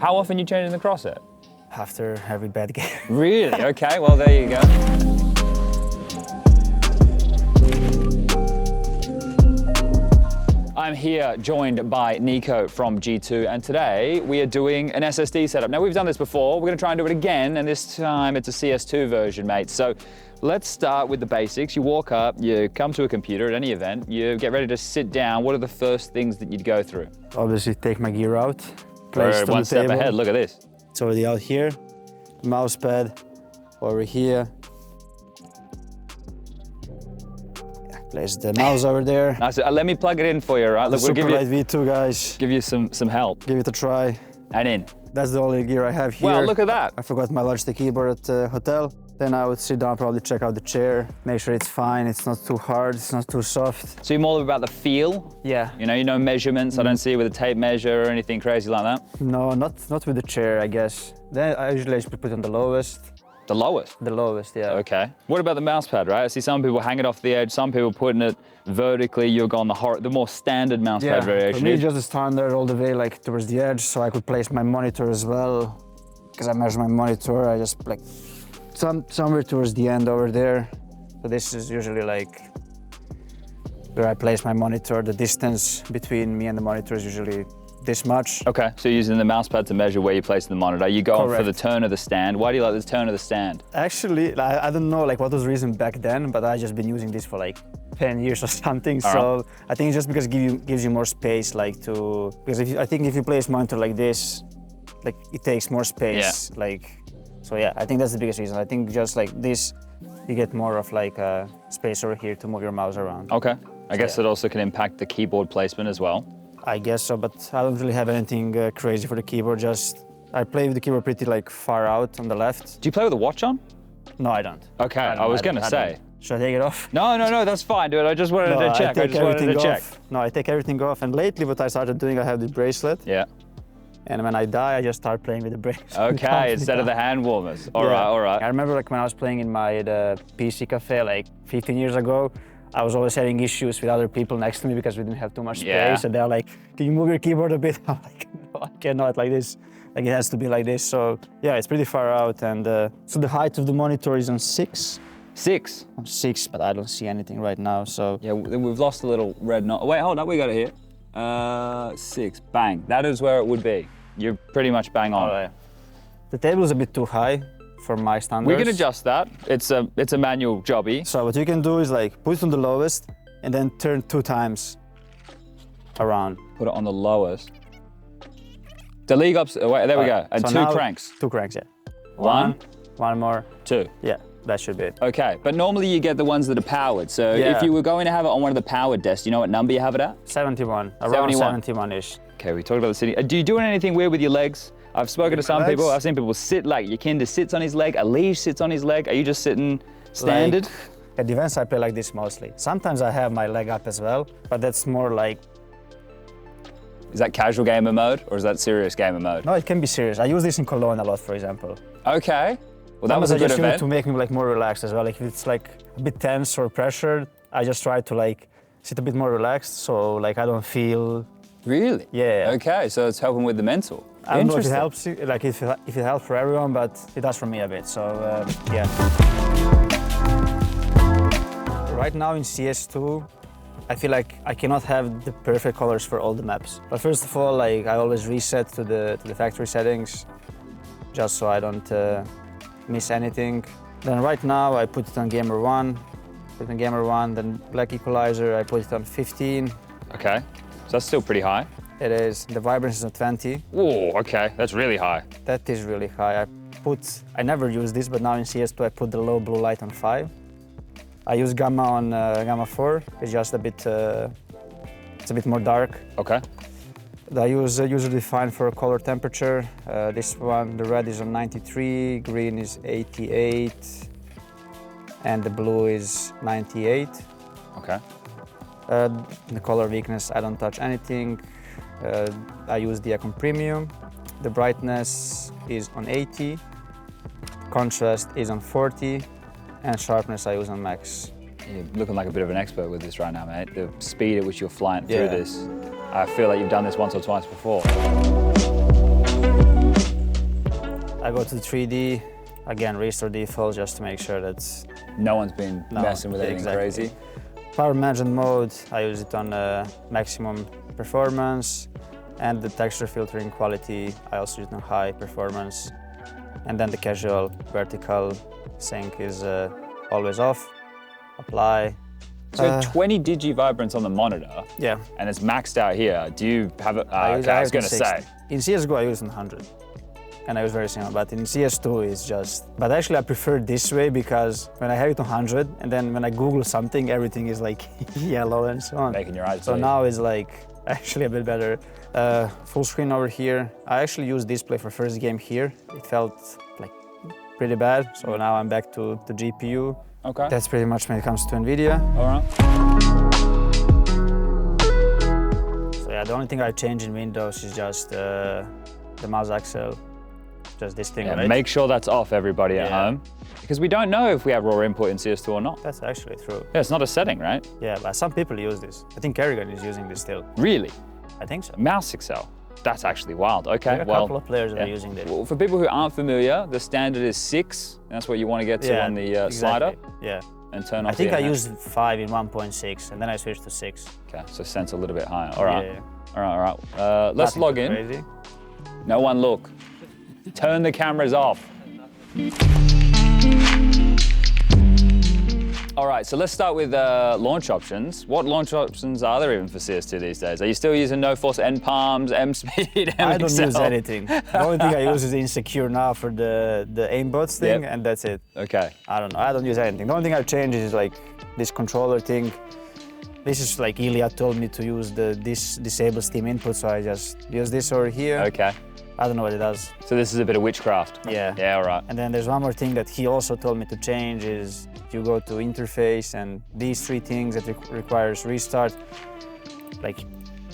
How often you changing the crosshair? After every bad game. Really? Okay, well, there you go. I'm here joined by NiKo from G2, and today we are doing an SSD setup. Now, we've done this before, we're gonna try and do it again, and this time it's a CS2 version, mate. So let's start with the basics. You walk up, you come to a computer at any event, you get ready to sit down. What are the first things that you'd go through? Obviously, take my gear out. Place it on One the step table. ahead, look at this. It's already out here. Mouse pad over here. Place the mouse over there. Nice. Let me plug it in for you, right? Look, we'll give Super light you, V2, guys. give you some help. Give it a try. And in. That's the only gear I have here. Well, look at that. I forgot my Logitech keyboard at the hotel. Then I would sit down, probably check out the chair, make sure it's fine, it's not too hard, it's not too soft. So you're more about the feel? Yeah. You know measurements. I don't see it with a tape measure or anything crazy like that. No, not with the chair, I guess. Then I usually just put it on the lowest. The lowest? The lowest, yeah. Okay. What about the mouse pad, right? I see some people hang it off the edge, some people putting it vertically. You're going the more standard mouse pad variation. For me, just the standard all the way like towards the edge, so I could place my monitor as well. Because I measure my monitor, I just like somewhere towards the end over there. So this is usually like where I place my monitor. The distance between me and the monitor is usually this much. Okay, so you're using the mouse pad to measure where you place the monitor. You going Correct. for the turn of the stand. Why do you like the turn of the stand? Actually, I don't know like what was the reason back then, but I just been using this for like 10 years or something. So I think it's just because it gives you more space, like because I think if you place monitor like this, like it takes more space. Yeah. Like, so yeah, I think that's the biggest reason. I think just like this, you get more of like a space over here to move your mouse around. Okay, I guess it also can impact the keyboard placement as well. I guess so, but I don't really have anything crazy for the keyboard. Just I play with the keyboard pretty like far out on the left. Do you play with a watch on? No, I don't. Okay, I was gonna say. Should I take it off? No, that's fine, dude. I just wanted to check. I just wanted to check. No, I take everything off. And lately what I started doing, I have the bracelet. Yeah. And when I die, I just start playing with the bracelet. Okay, instead of the hand warmers. All right. I remember like when I was playing in the PC cafe like 15 years ago, I was always having issues with other people next to me because we didn't have too much space. Yeah. And they're like, can you move your keyboard a bit? I'm like, no, I cannot like this. Like it has to be like this. So yeah, it's pretty far out. And so the height of the monitor is on 6. 6? On 6, but I don't see anything right now, so. Yeah, we've lost a little red knot. Wait, hold on, we got it here. 6, bang. That is where it would be. You're pretty much bang on. Right. The table is a bit too high for my standards. We can adjust that. It's a manual jobby. So what you can do is like put it on the lowest and then turn 2 times around. Put it on the lowest. The league ups, wait, there we go. And so 2 now, cranks. 2 cranks, yeah. 1, one more. 2. Yeah, that should be it. Okay, but normally you get the ones that are powered. So if you were going to have it on one of the powered desks, you know what number you have it at? 71, around 71-ish. Okay, we talked about the sitting. Do you do anything weird with your legs? I've spoken to some people. I've seen people sit like your Kinder sits on his leg, Alish sits on his leg. Are you just sitting standard? Like, at defense, I play like this mostly. Sometimes I have my leg up as well, but that's more like. Is that casual gamer mode or is that serious gamer mode? No, it can be serious. I use this in Cologne a lot, for example. Okay. Well, that was a good event. To make me like more relaxed as well. Like if it's like a bit tense or pressured, I just try to like sit a bit more relaxed, so like I don't feel. Really? Yeah. Okay, so it's helping with the mental. I don't know if it helps, like if it helps for everyone, but it does for me a bit. So yeah. Right now in CS2, I feel like I cannot have the perfect colors for all the maps. But first of all, like I always reset to the factory settings, just so I don't miss anything. Then right now I put it on Gamer 1, then black equalizer, I put it on 15. Okay, so that's still pretty high. It is. The vibrance is on 20. Oh, okay, that's really high. That is really high. I never use this, but now in CS2 I put the low blue light on 5. I use gamma on gamma 4. It's just a bit, it's a bit more dark. Okay. I use user define for color temperature. This one, the red is on 93, green is 88, and the blue is 98. Okay. The color weakness, I don't touch anything. I use the Icon Premium. The brightness is on 80. Contrast is on 40. And sharpness I use on max. You're looking like a bit of an expert with this right now, mate. The speed at which you're flying through this. I feel like you've done this once or twice before. I go to the 3D, again, restore default just to make sure that No one's been messing with anything crazy. Power management mode, I use it on maximum performance, and the texture filtering quality, I also use it on high performance. And then the casual vertical sync is always off. Apply. So 20 digi vibrance on the monitor. Yeah. And it's maxed out here. Do you have it? I was going to say. In CSGO, I use 100. And I was very similar, but in CS2 it's just... But actually I prefer this way because when I have it on 100 and then when I Google something, everything is like yellow and so on. Making your eyes So bleed. now it's like actually a bit better. Full screen over here. I actually used display for first game here. It felt like pretty bad. So now I'm back to the GPU. Okay. That's pretty much when it comes to NVIDIA. All right. So yeah, the only thing I changed in Windows is just the mouse axle. Just this thing, Yeah, right? make sure that's off, everybody at home. Because we don't know if we have raw input in CS2 or not. That's actually true. Yeah, it's not a setting, right? Yeah, but some people use this. I think Kerrigan is using this still. Really? I think so. Mouse Excel. That's actually wild. Okay, There are a couple of players that are using this. Well, for people who aren't familiar, the standard is 6, and that's what you want to get to on the slider. Yeah. And turn off I think the I used 5 in 1.6, and then I switched to 6. Okay, so sense a little bit higher. All right. Yeah. All right. Let's Nothing log too in. crazy. No one look. Turn the cameras off. All right, so let's start with launch options. What launch options are there even for CS2 these days? Are you still using no force end palms, M speed, M I don't Excel? use anything. The only thing I use is Insecure now for the aimbots thing, and that's it. Okay. I don't know. I don't use anything. The only thing I've changed is like this controller thing. This is like Ilya told me to use this disable Steam input, so I just use this over here. Okay. I don't know what it does. So this is a bit of witchcraft. Yeah. Yeah, all right. And then there's one more thing that he also told me to change is you go to interface and these 3 things that requires restart. Like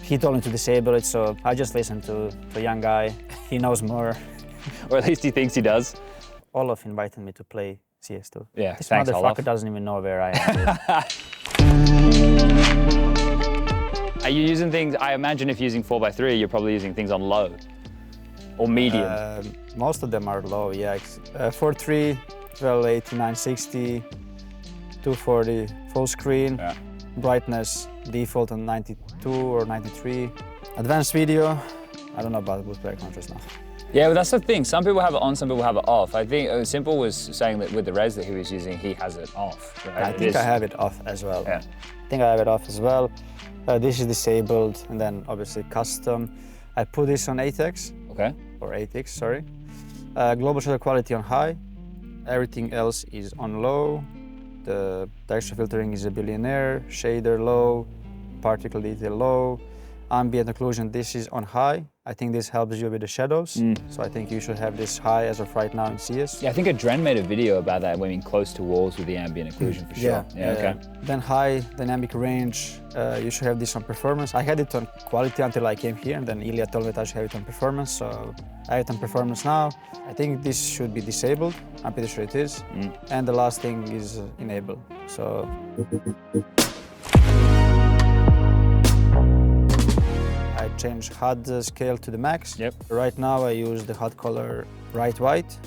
he told me to disable it, so I just listened to a young guy. He knows more. Or at least he thinks he does. Olaf invited me to play CS2. Yeah, This thanks, motherfucker Olaf. doesn't even know where I am. Are you using things, I imagine if using 4x3, you're probably using things on low or medium. Most of them are low, yeah. 4.3, 1280, 960, 240, full screen, brightness default on 92 or 93. Advanced video, I don't know about multiplayer contrast now. Yeah, but that's the thing. Some people have it on, some people have it off. I think Simple was saying that with the res that he was using, he has it off. Right? I think I have it off as well. Yeah. I think I have it off as well. This is disabled, and then obviously custom. I put this on 8x. Okay. Or 8x, sorry. Global shutter quality on high. Everything else is on low. The texture filtering is a billionaire. Shader low. Particle detail low. Ambient occlusion, this is on high. I think this helps you with the shadows. So I think you should have this high as of right now in CS. Yeah, I think Adren made a video about that when close to walls with the ambient occlusion for sure. Yeah, okay. Then high dynamic range, you should have this on performance. I had it on quality until I came here, and then Ilya told me that I should have it on performance, so I have it on performance now. I think this should be disabled. I'm pretty sure it is. And the last thing is enable. So. I changed HUD scale to the max. Yep. Right now I use the HUD color bright white.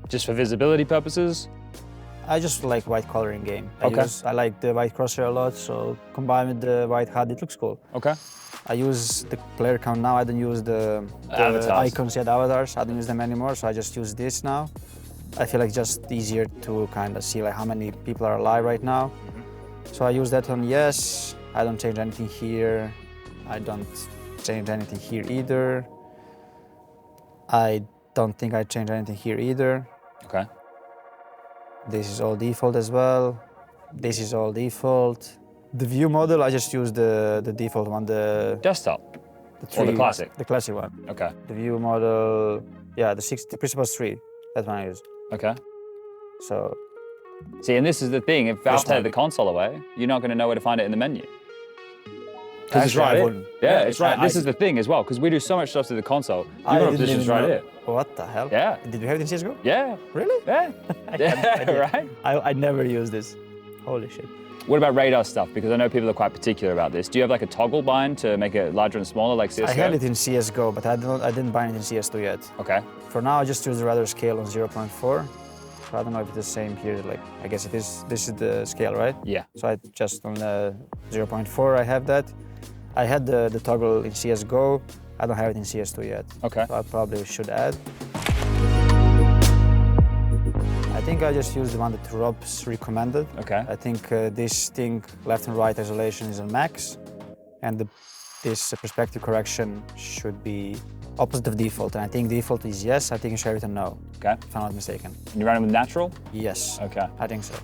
Just for visibility purposes? I just like white color in game. Okay. I like the white crosshair a lot, so combined with the white HUD, it looks cool. Okay. I use the player count now. I don't use the icons yet, avatars. I don't use them anymore, so I just use this now. I feel like just easier to kind of see like how many people are alive right now. So I use that on yes. I don't change anything here. I don't change anything here either. I don't think I change anything here either. Okay. This is all default as well. This is all default. The view model, I just use the default one, the Desktop? or the classic? The classic one. Okay. The view model, yeah, the Principles 3, that's one I use. Okay. So. See, and this is the thing, if Valve take the console away, you're not going to know where to find it in the menu. Because it's right here. Yeah, it's right. This is the thing as well, because we do so much stuff to the console. You've got positions right here. What the hell? Yeah. Did you have it in CSGO? Yeah. Really? Yeah. Yeah, right? I never use this. Holy shit. What about radar stuff? Because I know people are quite particular about this. Do you have like a toggle bind to make it larger and smaller like CSGO? I had it in CSGO, but I didn't bind it in CS2 yet. Okay. For now, I just use the radar scale on 0.4. So I don't know if it's the same here. Like, I guess it is. This is the scale, right? Yeah. So I just on 0.4, I have that. I had the toggle in CSGO. I don't have it in CS2 yet. Okay. So I probably should add. I think I just use the one that Rob's recommended. Okay. I think this thing, left and right isolation, is on max, and this perspective correction should be opposite of default. And I think default is yes. I think you should have it on no. Okay. If I'm not mistaken. And you run it with natural? Yes. Okay. I think so.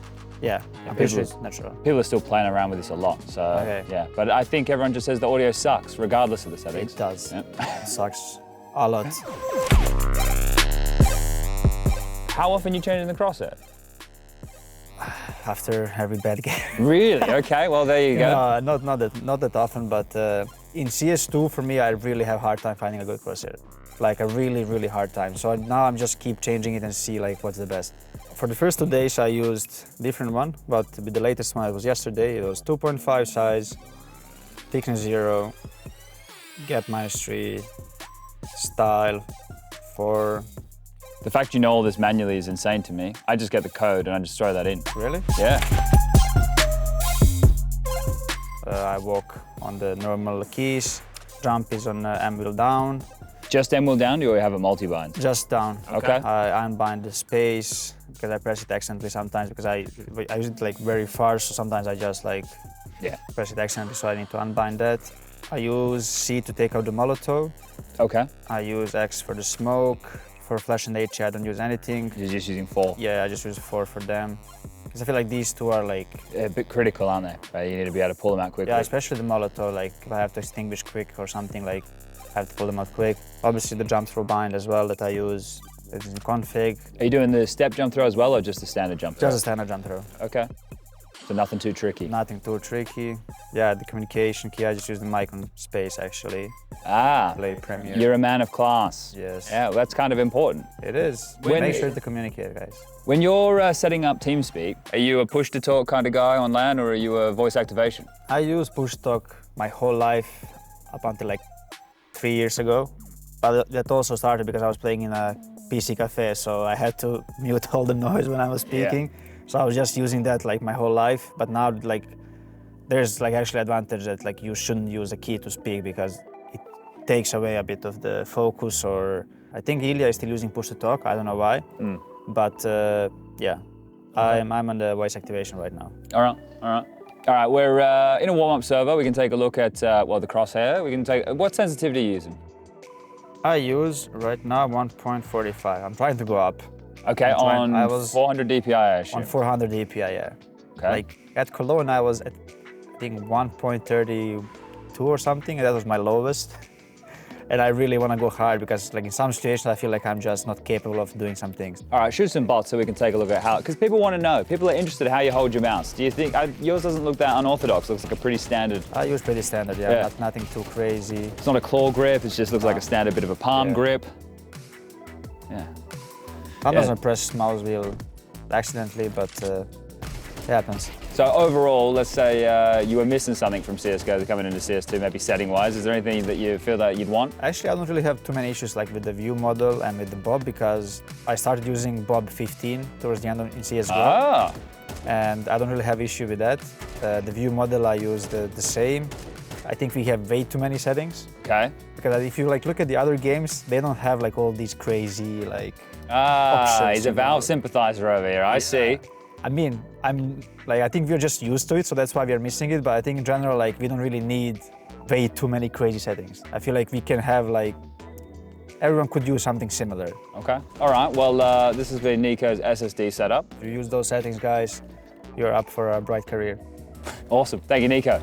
Yeah. I'm pretty sure it's natural. People are still playing around with this a lot, so Okay. yeah. But I think everyone just says the audio sucks, regardless of the settings. It does. Yeah. It sucks a lot. How often you changing the crosshair? After every bad game. Really? Okay, well there you go. No, not that often, but in CS2 for me, I really have a hard time finding a good crosshair. Like a really hard time. So now I'm just keep changing it and see like what's the best. For the first 2 days I used different one, but with the latest one it was yesterday. It was 2.5 size, thickness 0, gap -3, style 4. The fact you know all this manually is insane to me. I just get the code and I just throw that in. Really? Yeah. I walk on the normal keys. Jump is on M wheel down. Just M wheel down, or you have a multi-bind? Just down. Okay. I unbind the space because I press it accidentally sometimes because I use it like very far, so sometimes I just like press it accidentally, so I need to unbind that. I use C to take out the Molotov. Okay. I use X for the smoke. For flash and HE, I don't use anything. You're just using 4? Yeah, I just use 4 for them. Because I feel like these two are like... a bit critical, aren't they? Right? You need to be able to pull them out quickly. Yeah, especially the Molotov, like if I have to extinguish quick or something, like I have to pull them out quick. Obviously the jump throw bind as well that I use. It's in config. Are you doing the step jump throw as well, or just the standard jump throw? Just a standard jump throw. Okay. So nothing too tricky? Nothing too tricky. Yeah, the communication key, I just use the mic on space actually. Ah, Play Premiere. you're a man of class. Yes. Yeah, well, that's kind of important. It is. Make sure to communicate, guys. When you're setting up TeamSpeak, are you a push-to-talk kind of guy on LAN, or are you a voice activation? I use push talk my whole life up until like 3 years ago. But that also started because I was playing in a PC cafe, so I had to mute all the noise when I was speaking. Yeah. So I was just using that like my whole life. But now like there's like actually advantage that like you shouldn't use a key to speak because it takes away a bit of the focus. Or I think Ilya is still using push to talk. I don't know why. But yeah, I'm on the voice activation right now. All right. We're in a warm-up server. We can take a look at well, the crosshair. We can take what sensitivity are you using? I use right now 1.45. I'm trying to go up. Okay, on 400 DPI, I assume. On 400 DPI, yeah. Okay. Like at Cologne, I was at I think 1.32 or something, and that was my lowest. And I really want to go hard because like in some situations I feel like I'm just not capable of doing some things. All right, shoot some bots so we can take a look at how, because people want to know. People are interested in how you hold your mouse. Do you think, yours doesn't look that unorthodox, looks like a pretty standard. I use pretty standard, yeah. Nothing too crazy. It's not a claw grip, it just looks like a standard bit of a palm grip. Yeah. Sometimes I press mouse wheel accidentally, but it happens. So overall, let's say you were missing something from CSGO coming into CS2, maybe setting-wise. Is there anything that you feel that you'd want? Actually, I don't really have too many issues like with the view model and with the Bob because I started using Bob 15 towards the end in CSGO. Ah. And I don't really have issue with that. The view model, I use the same. I think we have way too many settings. Okay. Because if you like look at the other games, they don't have like all these crazy like options. He's a Valve sympathizer over here, I see. I mean, I think we're just used to it, so that's why we're missing it. But I think in general, like we don't really need way too many crazy settings. I feel like we can have like, everyone could use something similar. Okay, all right. Well, this has been NiKo's SSD setup. If you use those settings, guys, you're up for a bright career. Awesome, thank you, NiKo.